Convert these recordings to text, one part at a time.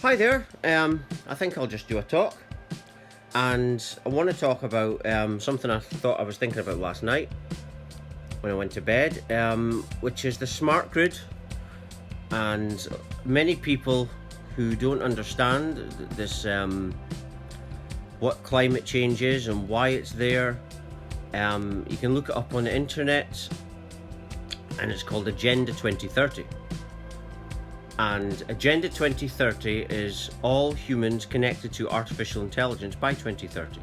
Hi there. I think I'll just do a talk, and I want to talk about something I thought I was thinking about last night when I went to bed, which is the smart grid. And many people who don't understand this, what climate change is and why it's there, you can look it up on the internet, and it's called Agenda 2030. And Agenda 2030 is all humans connected to artificial intelligence by 2030.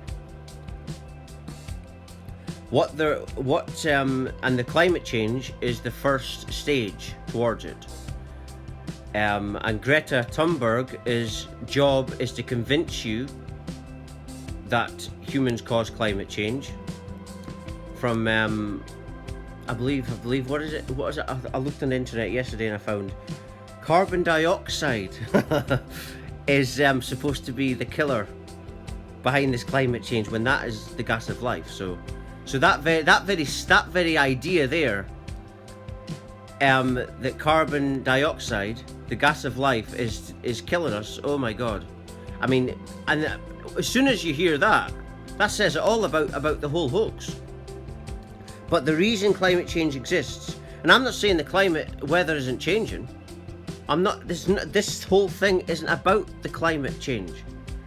And the climate change is the first stage towards it. And Greta Thunberg's job is to convince you that humans cause climate change. From I believe what is it? What is it? I looked on the internet yesterday and I found carbon dioxide is supposed to be the killer behind this climate change, when that is the gas of life. So that very idea there, that carbon dioxide, the gas of life, is killing us. Oh my God! I mean, and as soon as you hear that, that says it all about the whole hoax. But the reason climate change exists, and I'm not saying the climate weather isn't changing. This whole thing isn't about the climate change.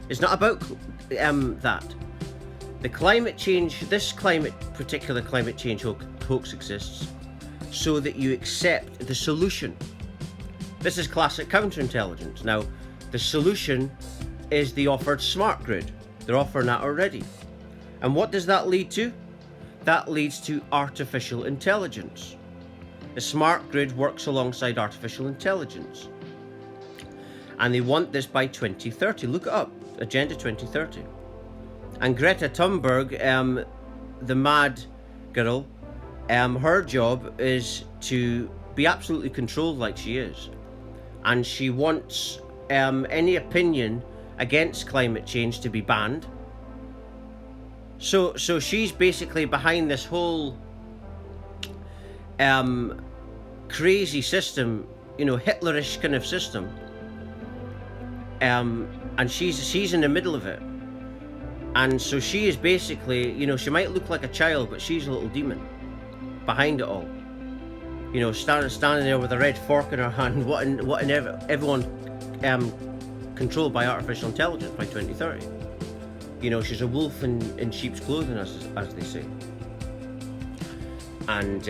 It's not about that. The climate change, particular climate change hoax exists so that you accept the solution. This is classic counterintelligence. Now, the solution is the offered smart grid. They're offering that already. And what does that lead to? That leads to artificial intelligence. The smart grid works alongside artificial intelligence. And they want this by 2030. Look it up, Agenda 2030. And Greta Thunberg, the mad girl, her job is to be absolutely controlled like she is. And she wants any opinion against climate change to be banned. So she's basically behind this whole crazy system, Hitlerish kind of system, and she's in the middle of it. And so she is basically, she might look like a child, but she's a little demon behind it all. Standing there with a red fork in her hand, wanting everyone controlled by artificial intelligence by 2030. She's a wolf in sheep's clothing, as they say. And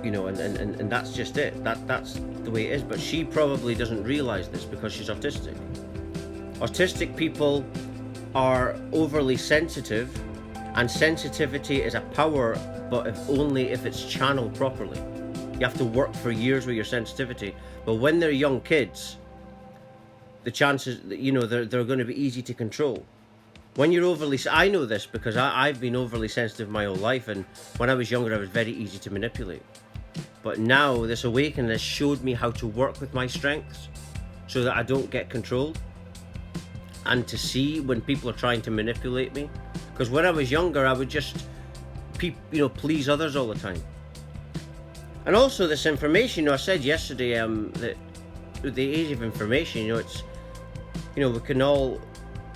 and that's just it. That's the way it is. But she probably doesn't realize this because she's autistic. Autistic people are overly sensitive, and sensitivity is a power, but only if it's channeled properly. You have to work for years with your sensitivity. But when they're young kids, the chances, they're going to be easy to control. When you're I know this because I've been overly sensitive my whole life, and when I was younger I was very easy to manipulate. But now this awakening has showed me how to work with my strengths so that I don't get controlled, and to see when people are trying to manipulate me. Because when I was younger I would just please others all the time. And also this information, I said yesterday that the age of information, it's we can all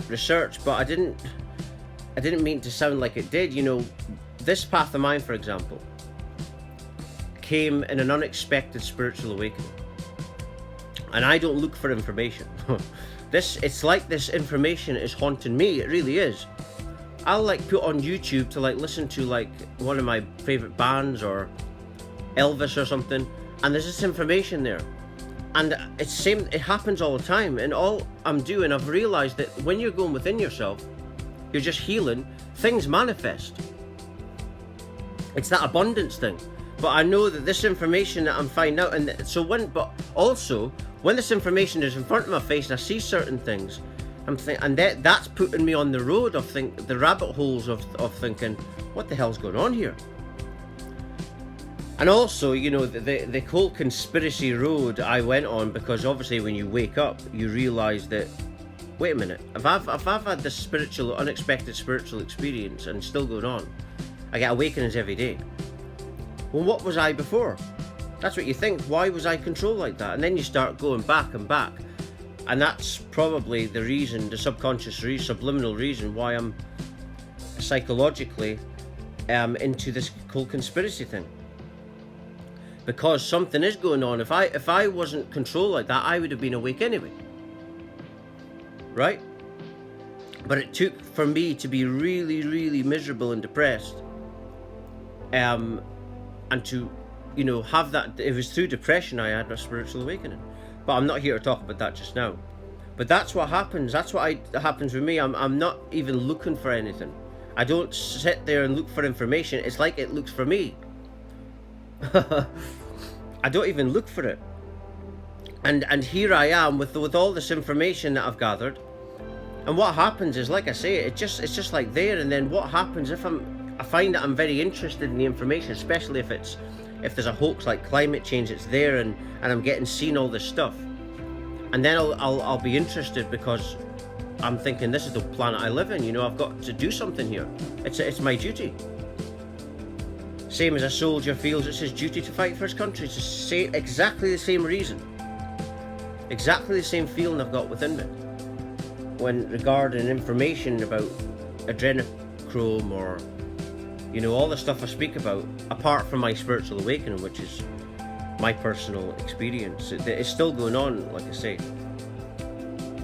research, but I didn't mean to sound like it did. This path of mine, for example, came in an unexpected spiritual awakening, and I don't look for information. It's like this information is haunting me. It really is. I'll put on YouTube to listen to one of my favorite bands or Elvis or something, and there's this information there. And it happens all the time. And all I'm doing, I've realized that when you're going within yourself, you're just healing, things manifest. It's that abundance thing. But I know that this information that I'm finding out, but also when this information is in front of my face and I see certain things, that's putting me on the road of the rabbit holes of thinking, what the hell's going on here? And also, the whole conspiracy road I went on, because obviously when you wake up, you realise that, wait a minute, if I've had this unexpected spiritual experience and still going on, I get awakenings every day. Well, what was I before? That's what you think. Why was I controlled like that? And then you start going back and back. And that's probably the reason, the subconscious reason, subliminal reason why I'm psychologically into this whole conspiracy thing. Because something is going on. If I wasn't controlled like that, I would have been awake anyway. Right? But it took for me to be really, really miserable and depressed. And to, you know, have that. It was through depression I had my spiritual awakening. But I'm not here to talk about that just now. But that's what happens. That's what happens with me. I'm not even looking for anything. I don't sit there and look for information. It's like it looks for me. I don't even look for it. And here I am with all this information that I've gathered. And what happens is, like I say, it's just like there. And then what happens if I find that I'm very interested in the information, especially if there's a hoax like climate change, it's there, and I'm getting seen all this stuff, and then I'll be interested because I'm thinking this is the planet I live in. You know, I've got to do something here. It's my duty. Same as a soldier feels it's his duty to fight for his country. It's exactly the same reason, exactly the same feeling I've got within me when regarding information about adrenochrome or, you know, all the stuff I speak about, apart from my spiritual awakening, which is my personal experience. It's still going on, like I say.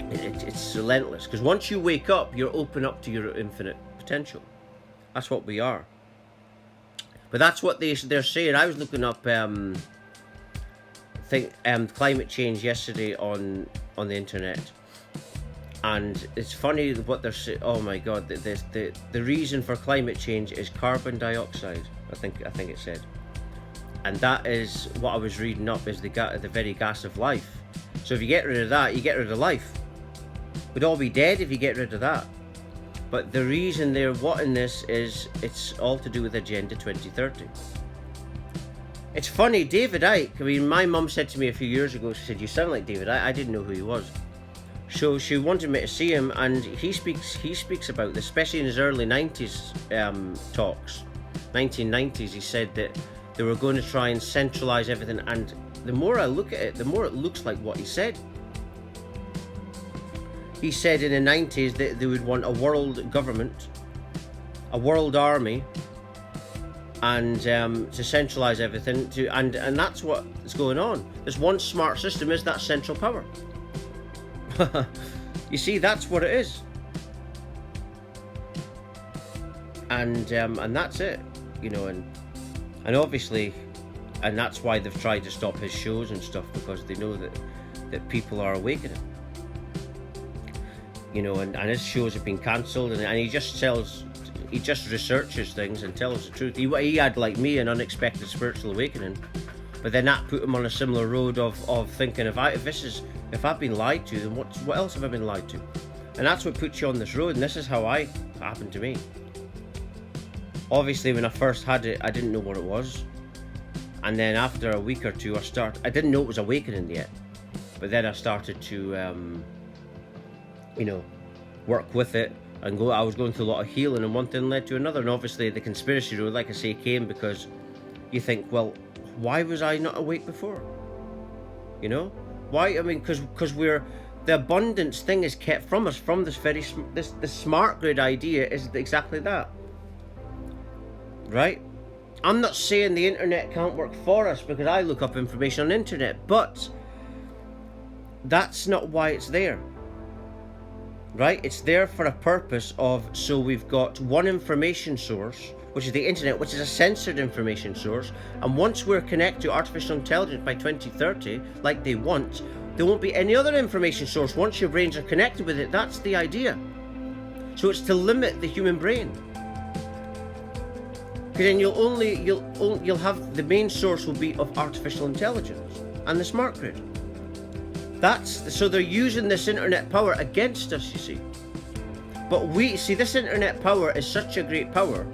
It's relentless, because once you wake up, you're open up to your infinite potential. That's what we are. But that's what they're saying. I was looking up climate change yesterday on the internet. And it's funny what they're saying. Oh my God! The reason for climate change is carbon dioxide. I think it said, and that is what I was reading up, is the very gas of life. So if you get rid of that, you get rid of life. We'd all be dead if you get rid of that. But the reason they're wanting this is it's all to do with Agenda 2030. It's funny, David Icke. I mean, my mum said to me a few years ago. She said, "You sound like David Icke." I didn't know who he was. So she wanted me to see him, and he speaks about this, especially in his early 90s talks. 1990s, he said that they were going to try and centralize everything, and the more I look at it, the more it looks like what he said. He said in the 90s that they would want a world government, a world army, and to centralize everything, and that's what's going on. There's one smart system, is that central power. You see, that's what it is, and that's it, you know, and obviously, and that's why they've tried to stop his shows and stuff, because they know that people are awakening, you know, and his shows have been cancelled, and he just researches things and tells the truth. He had, like me, an unexpected spiritual awakening. But then that put him on a similar road of thinking, if I've been lied to, then what else have I been lied to? And that's what puts you on this road, and this is how it happened to me. Obviously, when I first had it, I didn't know what it was. And then after a week or two, I didn't know it was awakening yet. But then I started to, you know, work with it and I was going through a lot of healing, and one thing led to another. And obviously the conspiracy road, like I say, came because you think, well, why was I not awake before? You know, why? I mean, because the abundance thing is kept from us, from the smart grid idea is exactly that, right? I'm not saying the internet can't work for us, because I look up information on the internet, but that's not why it's there, right? It's there for a purpose of, so we've got one information source, which is the internet, which is a censored information source, and once we're connected to artificial intelligence by 2030, like they want, there won't be any other information source once your brains are connected with it. That's the idea. So it's to limit the human brain, because then you'll have, the main source will be of artificial intelligence and the smart grid. So they're using this internet power against us, you see. But we see, this internet power is such a great power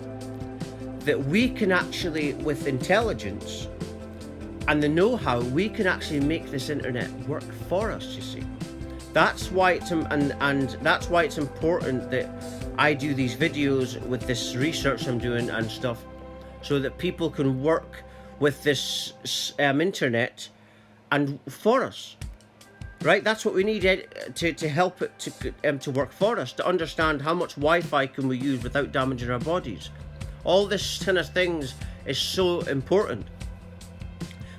that we can actually, with intelligence and the know-how, we can actually make this internet work for us, you see. That's why it's and that's why it's important that I do these videos with this research I'm doing and stuff, so that people can work with this internet and for us. Right, that's what we need to help it to work for us, to understand how much Wi-Fi can we use without damaging our bodies. All this kind of things is so important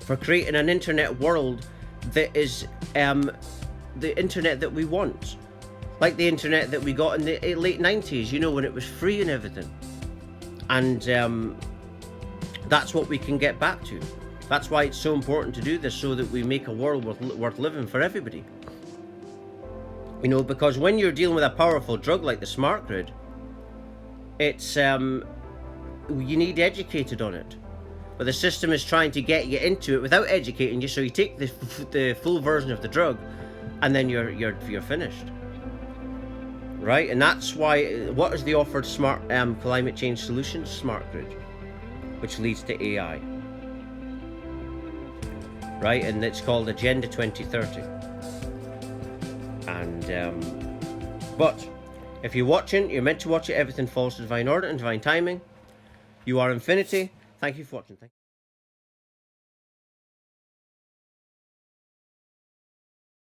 for creating an internet world that is the internet that we want, like the internet that we got in the late 90s, you know, when it was free and everything. And that's what we can get back to. That's why it's so important to do this, so that we make a world worth living for everybody. You know, because when you're dealing with a powerful drug like the smart grid, it's you need educated on it. But the system is trying to get you into it without educating you, so you take the full version of the drug, and then you're finished. Right, and that's why what is the offered smart climate change solution? Smart grid, which leads to AI. Right, and it's called Agenda 2030. And but if you're watching, you're meant to watch it. Everything falls to divine order and divine timing. You are infinity. Thank you for watching.